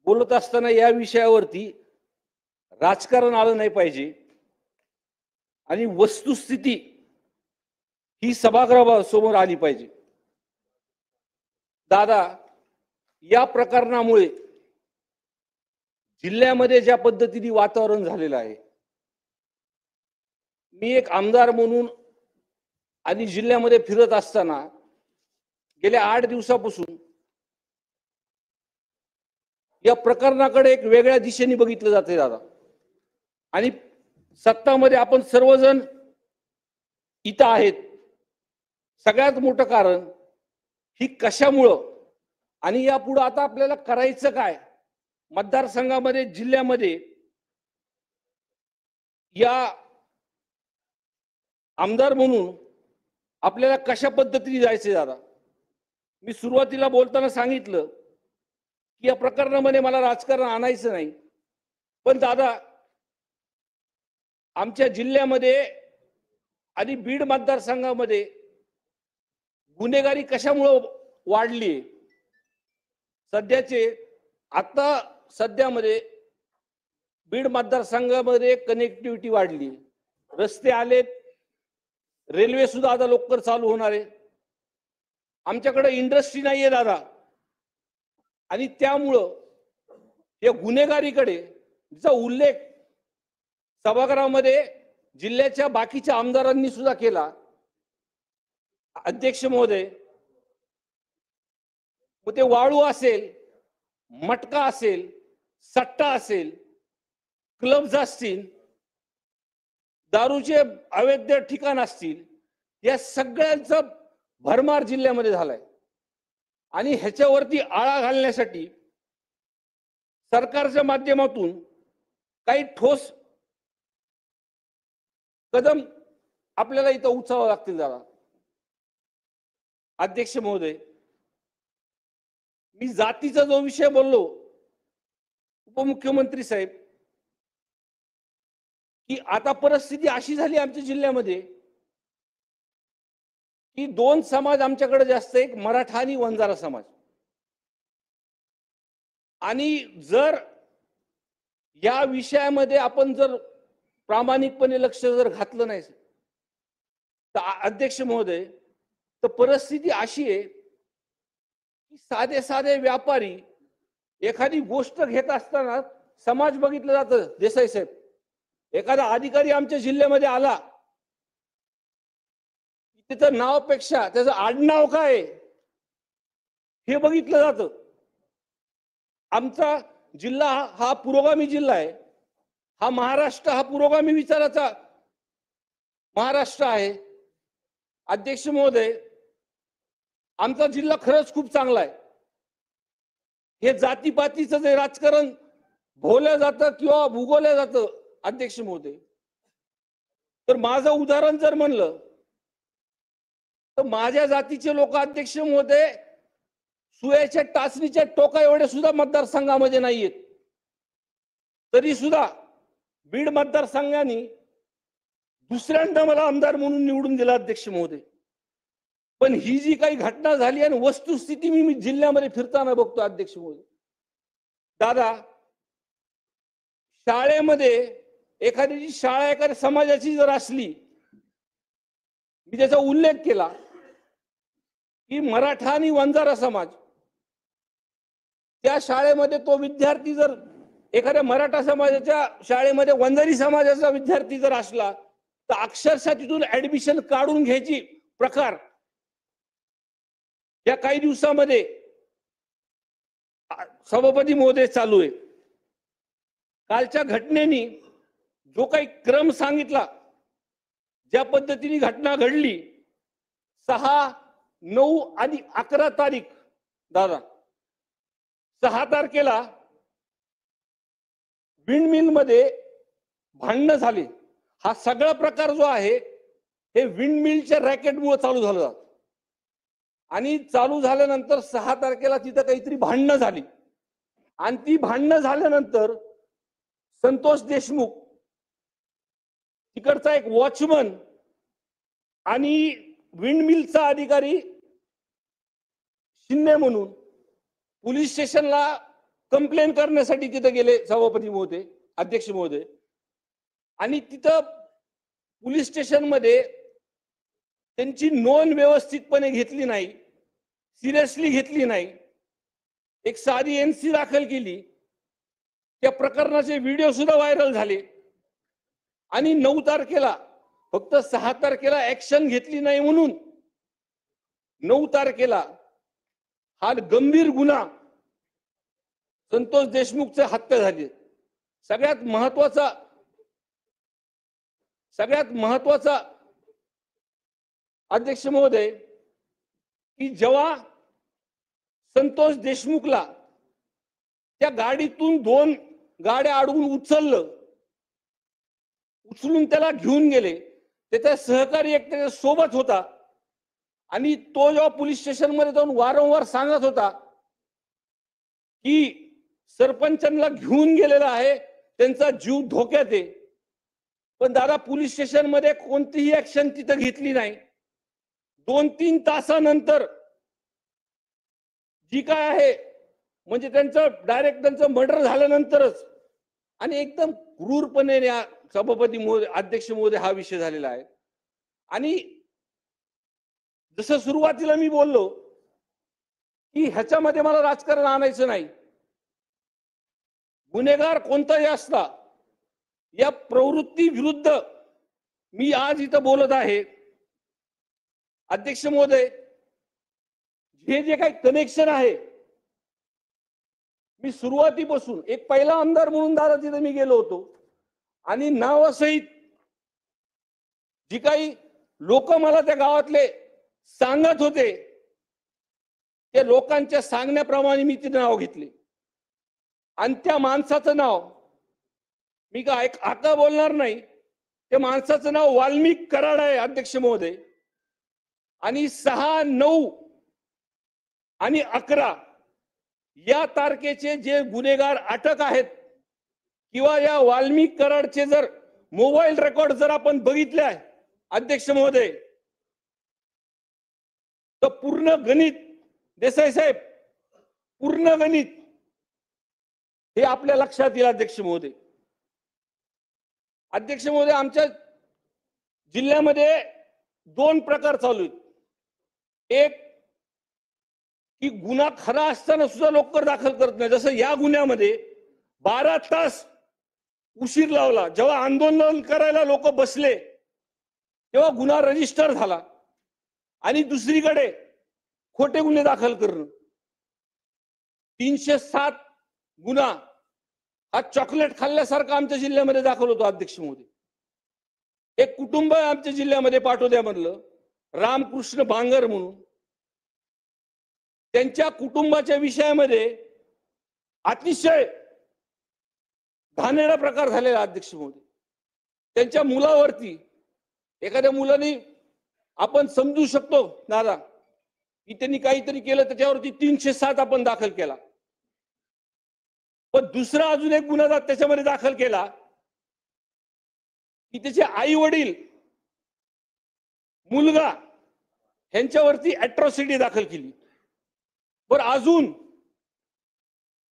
बोलत असताना या विषयावरती राजकारण आलं नाही पाहिजे आणि वस्तुस्थिती ही सभागृहासमोर आली पाहिजे। दादा, या प्रकरणामुळे जिल्ह्यामध्ये ज्या पद्धतीने वातावरण झालेलं आहे, मी एक आमदार म्हणून आणि जिल्ह्यामध्ये फिरत असताना गेल्या 8 दिवसापासून या प्रकरणाकडे एक वेगळ्या दिशेने बघितलं जाते दादा। आणि सत्तामध्ये आपण सर्वजण इथं आहेत। सगळ्यात मोठं कारण ही कशामुळं आणि यापुढे आता आपल्याला करायचं काय, मतदारसंघामध्ये जिल्ह्यामध्ये या आमदार म्हणून आपल्याला कशा पद्धतीने जायचं दादा। मी सुरुवातीला बोलताना सांगितलं की या प्रकरणामध्ये मला राजकारण आणायचं नाही, पण दादा आमच्या जिल्ह्यामध्ये आणि बीड मतदारसंघामध्ये गुन्हेगारी कशामुळे वाढली, आता सध्यामध्ये बीड मतदारसंघामध्ये कनेक्टिव्हिटी वाढली, रस्ते आलेत, रेल्वे सुद्धा आता लवकर चालू होणार आहे, आमच्याकडे इंडस्ट्री नाहीये दादा, आणि त्यामुळं या गुन्हेगारीकडे जिचा उल्लेख सभागृहामध्ये जिल्ह्याच्या बाकीच्या आमदारांनी सुद्धा केला। अध्यक्ष महोदय, ते वाळू असेल, मटका असेल, सट्टा असेल, क्लब्स असतील, दारूचे अवैध ठिकाण असतील, या सगळ्यांचा भरमार जिल्ह्यामध्ये झालाय। आणि ह्याच्यावरती आळा घालण्यासाठी सरकारच्या माध्यमातून काही ठोस कदम आपल्याला इथं उचलावे लागतील दादा। अध्यक्ष महोदय, मी जातीचा जो विषय बोललो, उपमुख्यमंत्री साहेब, की आता परिस्थिती अशी झाली आमच्या जिल्ह्यामध्ये की 2 समाज आमच्याकडे जास्त, एक मराठा आणि वंजारा समाज। आणि जर या विषयामध्ये आपण जर प्रामाणिकपणे लक्ष जर घातलं नाही तर अध्यक्ष महोदय, तर परिस्थिती अशी आहे की साधे साधे व्यापारी एखादी गोष्ट घेत असताना समाज बघितलं जातं। देसाई साहेब, एखादा अधिकारी आमच्या जिल्ह्यामध्ये आला, त्याचं नावापेक्षा त्याचं आडनाव काय हे बघितलं जातं। आमचा जिल्हा हा पुरोगामी जिल्हा आहे, हा महाराष्ट्र हा पुरोगामी विचाराचा महाराष्ट्र आहे। अध्यक्ष महोदय, आमचा जिल्हा खरंच खूप चांगला आहे। हे जातीपातीचं जे राजकारण भोवलं जातं किंवा भूगोलं जातं अध्यक्ष महोदय, तर माझं उदाहरण जर म्हणलं तर माझ्या जातीचे लोक अध्यक्ष महोदय सुयाच्या टाचणीच्या टोका एवढे सुद्धा मतदारसंघामध्ये नाहीयेत, तरी सुद्धा बीड मतदारसंघाने दुसऱ्यांदा मला आमदार म्हणून निवडून दिला अध्यक्ष महोदय। पण ही जी काही घटना झाली आणि वस्तुस्थिती मी जिल्ह्यामध्ये फिरताना बघतो अध्यक्ष महोदय, दादा, शाळेमध्ये एखाद्याची शाळा एखाद्या समाजाची जर असली, मी त्याचा उल्लेख केला की मराठा आणि वंजारा समाज, त्या शाळेमध्ये तो विद्यार्थी जर एखाद्या मराठा समाजाच्या शाळेमध्ये वंजारी समाजाचा विद्यार्थी जर असला तर अक्षरशः तिथून ऍडमिशन काढून घ्यायची प्रकार या काही दिवसामध्ये सभापती महोदय चालू आहे। कालच्या घटनेने जो काही क्रम सांगितला, ज्या पद्धतीने घटना घडली, 6, 9 आणि 11 तारीख दादा, 6 तारखेला विंडमिल मध्ये भांडणं झाली। हा सगळा प्रकार जो आहे हे विंडमिलच्या रॅकेटमुळे चालू झाला आणि चालू झाल्यानंतर 6 तारखेला तिथं काहीतरी भांडणं झाली आणि ती भांडणं झाल्यानंतर संतोष देशमुख तिकडचा एक वॉचमन आणि विंडमिलचा अधिकारी शिंदे म्हणून पोलीस स्टेशनला कंप्लेन करण्यासाठी तिथे गेले सभापती महोदय, अध्यक्ष महोदय. आणि तिथं पोलीस स्टेशन मध्ये त्यांची नोंद व्यवस्थितपणे घेतली नाही, सिरियसली घेतली नाही. एक साधी एनसी दाखल केली. त्या प्रकरणाचे व्हिडिओ सुद्धा व्हायरल झाले. आणि 9 तारखेला, फक्त 6 तारखेला ऍक्शन घेतली नाही म्हणून 9 तारखेला हा गंभीर गुन्हा, संतोष देशमुखची हत्या झाली. सगळ्यात महत्वाचा अध्यक्ष महोदय, की जेव्हा संतोष देशमुखला त्या गाडीतून 2 गाड्या अडवून उचलून त्याला घेऊन गेले, त्याचा सहकारी एक त्याच्या सोबत होता. आणि तो जेव्हा पोलीस स्टेशन मध्ये जाऊन वारंवार सांगत होता की सरपंचांना घेऊन गेलेला आहे, त्यांचा जीव धोक्यात आहे. पण दादा, पोलीस स्टेशन मध्ये कोणतीही ऍक्शन तिथं घेतली नाही. 2-3 तासानंतर जी काय आहे, म्हणजे डायरेक्ट त्यांचं मर्डर झाल्यानंतरच, आणि एकदम क्रूरपणे सभापती महोदय, अध्यक्ष महोदय, हा विषय झालेला आहे. आणि जसं सुरुवातीला मी बोललो की ह्याच्यामध्ये मला राजकारण आणायचं नाही. गुन्हेगार कोणताही असला, या प्रवृत्ती विरुद्ध मी आज इथं बोलत आहे. अध्यक्ष महोदय, हे जे काही कनेक्शन आहे, मी सुरुवातीपासून एक पहिला आमदार म्हणून दादा तिथे मी गेलो होतो, आणि नावासहित जी काही लोक मला त्या गावातले सांगत होते, त्या लोकांच्या सांगण्याप्रमाणे मी तिथे नाव घेतले. आणि त्या माणसाचं नाव मी काय आता बोलणार नाही. त्या माणसाचं नाव वाल्मिक कराड आहे अध्यक्ष महोदय. आणि 6, 9 आणि 11 या तारखेचे जे गुन्हेगार अटक आहेत, किंवा या वाल्मिक कराडचे जर मोबाईल रेकॉर्ड जर आपण बघितले आहे अध्यक्ष महोदय, तर पूर्ण गणित, देसाई साहेब, पूर्ण गणित हे आपल्या लक्षात येईल अध्यक्ष महोदय. अध्यक्ष महोदय, आमच्या जिल्ह्यामध्ये 2 प्रकार चालू आहेत. एक की गुन्हा खरा असताना सुद्धा लवकर दाखल करत नाही. जसं या गुन्ह्यामध्ये 12 तास उशीर लावला. जेव्हा आंदोलन करायला लोक बसले तेव्हा गुन्हा रजिस्टर झाला. आणि दुसरीकडे खोटे गुन्हे दाखल करणं. 307 गुन्हा हा चॉकलेट खाल्ल्यासारखा आमच्या जिल्ह्यामध्ये दाखल होतो अध्यक्ष महोदय. एक कुटुंब आहे आमच्या जिल्ह्यामध्ये पाटोद्यामधलं, रामकृष्ण बांगर म्हणून. त्यांच्या कुटुंबाच्या विषयामध्ये अतिशय घाणेरडा प्रकार झालेला अध्यक्ष महोदय. त्यांच्या मुलावरती, एखाद्या मुलाने, आपण समजू शकतो दादा की त्यांनी काहीतरी केलं, त्याच्यावरती 307 आपण दाखल केला. पण दुसरा अजून एक गुन्हा त्याच्यामध्ये दाखल केला की त्याचे आई वडील, मुलगा ह्यांच्यावरती अॅट्रॉसिटी दाखल केली. पण अजून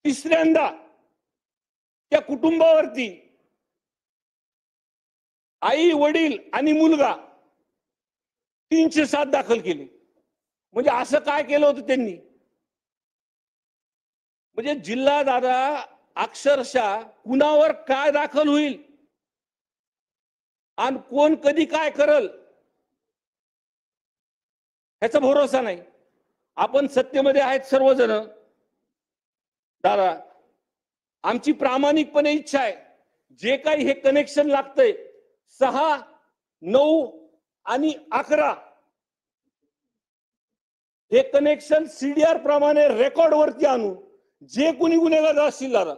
तिसऱ्यांदा त्या कुटुंबावरती आई वडील आणि मुलगा 307 दाखल केले. म्हणजे असं काय केलं होतं त्यांनी? म्हणजे जिल्हा दादा अक्षरशः कुणावर काय दाखल होईल आणि कोण कधी काय करल ह्याचा भरोसा नाही. आपण सत्तेमध्ये आहेत सर्वजण दादा. आमची प्रामाणिकपणे इच्छा आहे, जे काही हे कनेक्शन लागतंय 6, 9 आणि 11 हे कनेक्शन सीडीआर प्रमाणे रेकॉर्ड वरती आणून, जे कोणी गुन्हेगार असतील दादा,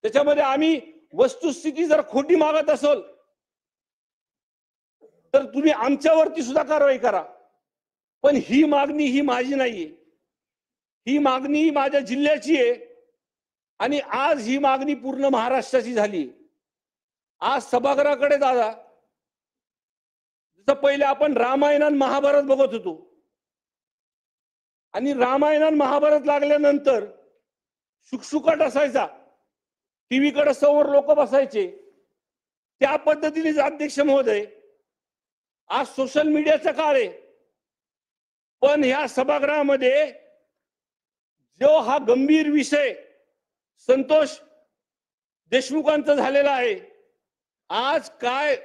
त्याच्यामध्ये आम्ही वस्तुस्थिती जर खोटी मागत असेल तर तुम्ही आमच्यावरती सुद्धा कारवाई करा. पण ही मागणी ही माझी नाहीये, ही मागणी माझ्या जिल्ह्याची आहे. आणि आज ही मागणी पूर्ण महाराष्ट्राची झाली. आज सभागृहाकडे दादा, जसं पहिले आपण रामायण आणि महाभारत बघत होतो, आणि रामायण आणि महाभारत लागल्यानंतर शुकशुकाट असायचा, टीव्हीकडे समोर लोक बसायचे, त्या पद्धतीने अध्यक्ष महोदय आज सोशल मीडियाचा काळ आहे, पण ह्या सभागृहामध्ये जो हा गंभीर विषय संतोष देशमुखांचा झालेला आहे, आज काय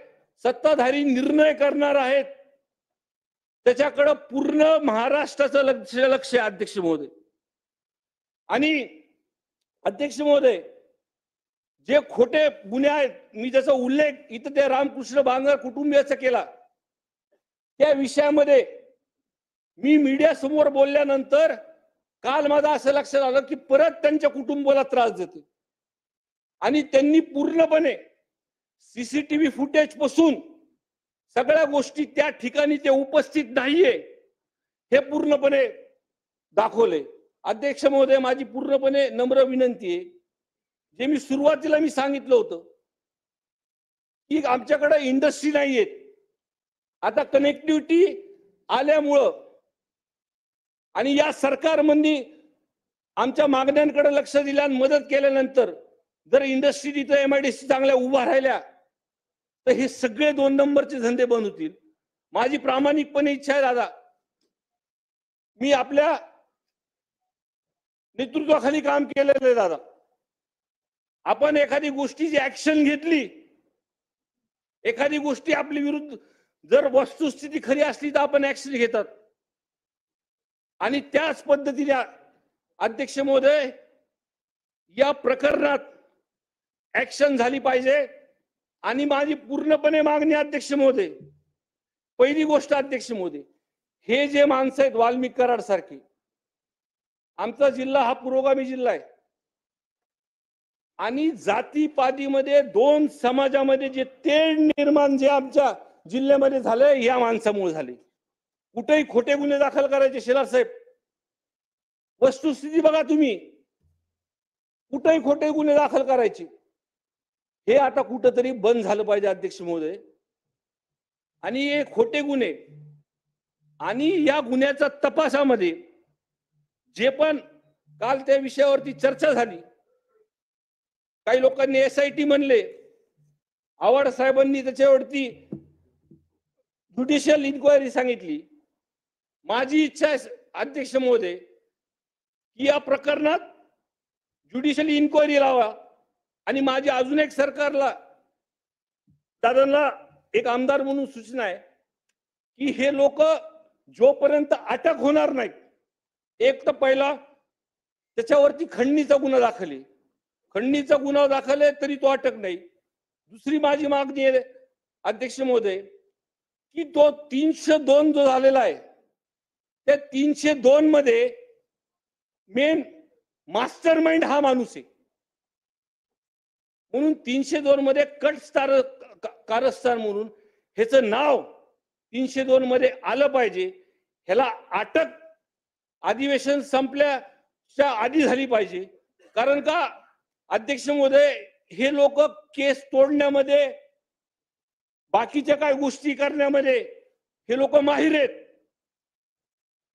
सत्ताधारी निर्णय करणार आहेत त्याच्याकडे पूर्ण महाराष्ट्राचं लक्ष आहे अध्यक्ष महोदय. आणि अध्यक्ष महोदय, जे खोटे गुन्हे आहेत, मी ज्याचा उल्लेख इथं त्या रामकृष्ण बांगर कुटुंबियाचा केला, त्या विषयामध्ये मी मीडिया समोर बोलल्यानंतर काल माझं असं लक्षात आलं की परत त्यांच्या कुटुंबाला त्रास देते आणि त्यांनी पूर्णपणे सीसीटीव्ही फुटेज पासून सगळ्या गोष्टी त्या ठिकाणी ते उपस्थित नाहीये हे पूर्णपणे दाखवले. अध्यक्ष महोदय, माझी पूर्णपणे नम्र विनंती आहे, जे मी सुरुवातीला सांगितलं होतं की आमच्याकडे इंडस्ट्री नाहीयेत, आता कनेक्टिव्हिटी आल्यामुळं आणि या सरकारमध्ये आमच्या मागण्यांकडे लक्ष दिलं आणि मदत केल्यानंतर जर इंडस्ट्री तिथं एमआयडीसी चांगल्या उभा राहिल्या तर हे सगळे 2 नंबरचे धंदे बंद होतील. माझी प्रामाणिकपणे इच्छा आहे दादा, मी आपल्या नेतृत्वाखाली काम केलेलं आहे दादा. आपण एखादी गोष्टीची ऍक्शन घेतली, एखादी गोष्टी आपली विरुद्ध जर वस्तुस्थिती खरी असली तर आपण ऍक्शन घेतात आणि त्याच पद्धतीने अध्यक्ष महोदय या प्रकरणात ऍक्शन झाली पाहिजे. आणि माझी पूर्णपणे मागणी अध्यक्ष महोदय, पहिली गोष्ट अध्यक्ष महोदय, हे जे माणसं आहेत वाल्मिक कराड सारखी, आमचा जिल्हा हा पुरोगामी जिल्हा आहे आणि जातीपातीमध्ये 2 समाजामध्ये जे तेढ निर्माण जे आमच्या जिल्ह्यामध्ये झालंय या माणसामुळे झाले. कुठेही खोटे गुन्हे दाखल करायचे शेलार साहेब, वस्तुस्थिती बघा तुम्ही, कुठेही खोटे गुन्हे दाखल करायचे, हे आता कुठंतरी बंद झालं पाहिजे अध्यक्ष महोदय. आणि हे खोटे गुन्हे आणि या गुन्ह्याच्या तपासामध्ये जे पण काल त्या विषयावरती चर्चा झाली, काही लोकांनी SIT म्हणले, आव्हाड साहेबांनी त्याच्यावरती ज्युडिशियल इन्क्वायरी सांगितली. माझी इच्छा आहे अध्यक्ष महोदय की या प्रकरणात ज्युडिशियल इन्क्वायरी लावा आणि माझी अजून एक सरकारला दादांना एक आमदार म्हणून सूचना आहे की हे लोक जोपर्यंत अटक होणार नाहीत, एक तर पहिला त्याच्यावरती खंडणीचा गुन्हा दाखल आहे, खंडणीचा गुन्हा दाखल आहे तरी तो अटक नाही. दुसरी माझी मागणी आहे अध्यक्ष महोदय की तो 302 जो झालेला आहे त्या 302 मध्ये मेन मास्टर माइंड हा माणूस आहे, म्हणून 302 मध्ये कट कारस्थान म्हणून ह्याचं नाव 302 मध्ये आलं पाहिजे. ह्याला अटक अधिवेशन संपल्याच्या आधी झाली पाहिजे. कारण का अध्यक्ष महोदय, हे लोक केस तोडण्यामध्ये बाकीच्या काय गोष्टी करण्यामध्ये हे लोक माहिर आहेत,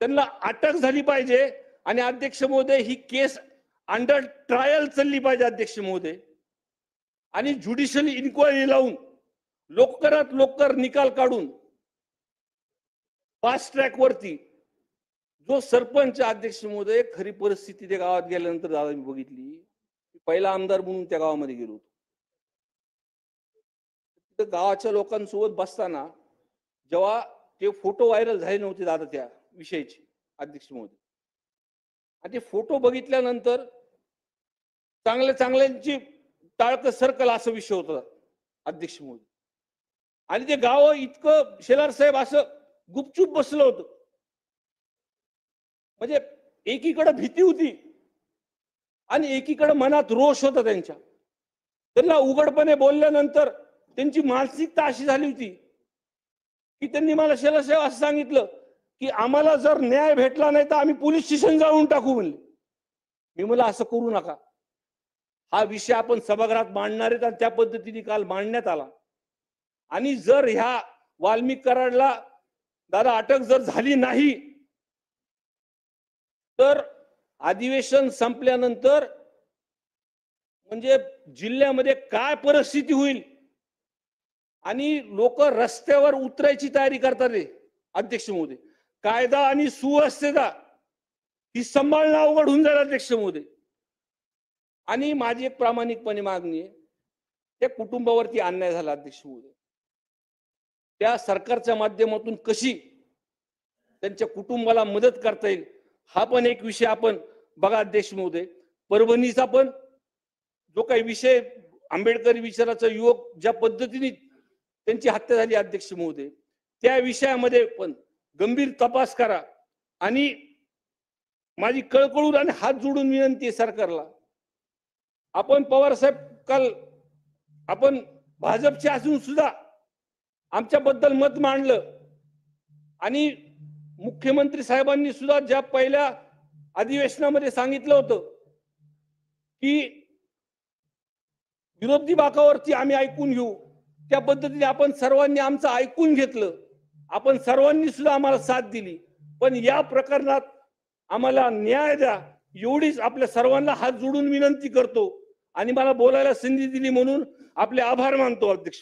त्यांना अटक झाली पाहिजे. आणि अध्यक्ष महोदय, ही केस अंडर ट्रायल चालली पाहिजे अध्यक्ष महोदय, आणि ज्युडिशियल इन्क्वायरी लावून लवकरात लवकर निकाल काढून फास्ट ट्रॅक वरती जो सरपंच अध्यक्ष महोदय, खरी परिस्थिती त्या गावात गेल्यानंतर दादा मी बघितली, पहिला आमदार म्हणून त्या गावामध्ये गेलो होतो. तिथं गावाच्या लोकांसोबत बसताना जेव्हा ते फोटो व्हायरल झाले नव्हते दादा त्या विषयीचे अध्यक्ष महोदय, आणि ते फोटो बघितल्यानंतर चांगल्यांची टाळकं सर्कल असा विषय होता अध्यक्ष महोदय. आणि ते गाव इतकं शेलार साहेब असं गुपचूप बसलं होतं, म्हणजे एकीकडे भीती होती आणि एकीकडे मनात रोष होता त्यांच्या. त्यांना उघडपणे बोलल्यानंतर त्यांची मानसिकता अशी झाली होती की त्यांनी मला शेलार साहेब असं सांगितलं की आम्हाला जर न्याय भेटला नाही तर आम्ही पोलीस स्टेशन जाऊन टाकू म्हणले. मी मला असं करू नका, हा विषय आपण सभागृहात मांडणार आहेत आणि त्या पद्धतीने काल मांडण्यात आला. आणि जर ह्या वाल्मिक कराडला दादा अटक जर झाली नाही तर अधिवेशन संपल्यानंतर म्हणजे जिल्ह्यामध्ये काय परिस्थिती होईल आणि लोक रस्त्यावर उतरायची तयारी करतात रे अध्यक्ष महोदय. कायदा आणि सुव्यवस्थेचा ही सांभाळणं अवघड होऊन जाईल अध्यक्ष महोदय. आणि माझी एक प्रामाणिकपणे मागणी आहे, त्या कुटुंबावरती अन्याय झाला अध्यक्ष महोदय. त्या सरकारच्या माध्यमातून कशी त्यांच्या कुटुंबाला मदत करता येईल हा पण एक विषय आपण बघा अध्यक्ष महोदय. परभणीचा पण जो काही विषय आंबेडकरी विचाराचा युवक ज्या पद्धतीने त्यांची हत्या झाली अध्यक्ष महोदय, त्या विषयामध्ये पण गंभीर तपास करा. आणि माझी कळकळून आणि हात जोडून विनंती आहे सरकारला, आपण पवार साहेब काल आपण भाजपचे असून सुद्धा आमच्याबद्दल मत मांडलं आणि मुख्यमंत्री साहेबांनी सुद्धा ज्या पहिल्या अधिवेशनामध्ये सांगितलं होतं की विरोधी बाकावरती आम्ही ऐकून घेऊ, त्या पद्धतीने आपण सर्वांनी आमचं ऐकून घेतलं. आपण सर्वांनी सुद्धा आम्हाला साथ दिली. पण या प्रकरणात आम्हाला न्याय द्या एवढीच आपल्या सर्वांना हात जोडून विनंती करतो आणि मला बोलायला संधी दिली म्हणून आपले आभार मानतो अध्यक्ष.